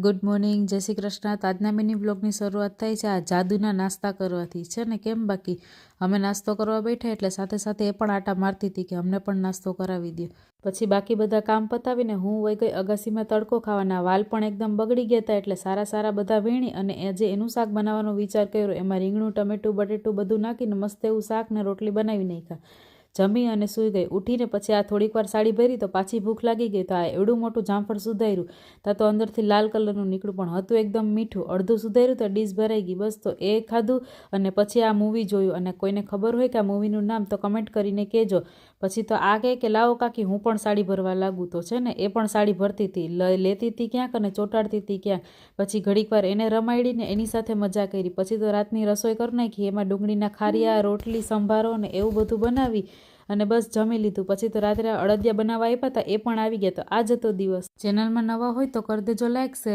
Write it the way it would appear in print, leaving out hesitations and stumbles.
Good morning, જય શ્રી કૃષ્ણ. તો આજના મિની બ્લોગની શરૂઆત થાય છે આ જાદુના નાસ્તા કરવાથી છે ને. કેમ બાકી અમે નાસ્તો કરવા બેઠા એટલે સાથે સાથે એ પણ આટા મારતી હતી કે અમને પણ નાસ્તો કરાવી દો. પછી બાકી બધા કામ પતાવીને હું વહી ગઈ અગાસીમાં તડકો ખાવાના. વાલ પણ એકદમ બગડી ગયા હતા એટલે સારા બધા વીણી અને જે એનું શાક બનાવવાનો વિચાર કર્યો એમાં રીંગણું, ટમેટું, બટેટું બધું નાખીને મસ્ત એવું શાક ને રોટલી બનાવી નાખ્યા. જમી અને સૂઈ ગઈ. ઉઠીને પછી આ થોડીક વાર સાડી ભરી તો પાછી ભૂખ લાગી ગઈ. તો આ એવડું મોટું જામફળ સુધાર્યું ત્યાં તો અંદરથી લાલ કલરનું નીકળ્યું પણ હતું એકદમ મીઠું. અડધું સુધાર્યું તો ડીશ ભરાઈ ગઈ. બસ તો એ ખાધું અને પછી આ મૂવી જોયું. અને કોઈને ખબર હોય કે આ મૂવીનું નામ તો કમેન્ટ કરીને કહેજો. પછી તો આ કહે કે લાવો કાકી હું પણ સાડી ભરવા લાગું. તો છે ને એ પણ સાડી ભરતી હતી, લેતી હતી ક્યાંક અને ચોંટાડતી હતી ક્યાંક. પછી ઘડીક વાર એને રમાડીને એની સાથે મજા કરી. પછી તો રાતની રસોઈ કરી નાખી. એમાં ડુંગળીના ખારિયા, રોટલી, સંભારો ને એવું બધું બનાવી અને બસ જમી લીધું. પછી તો રાત્રે અડદિયા બનાવવા આપ્યા હતા, એ પણ આવી ગયા. તો આ જ હતો દિવસ. ચેનલમાં નવા હોય તો કરી દેજો લાઈક, શેર.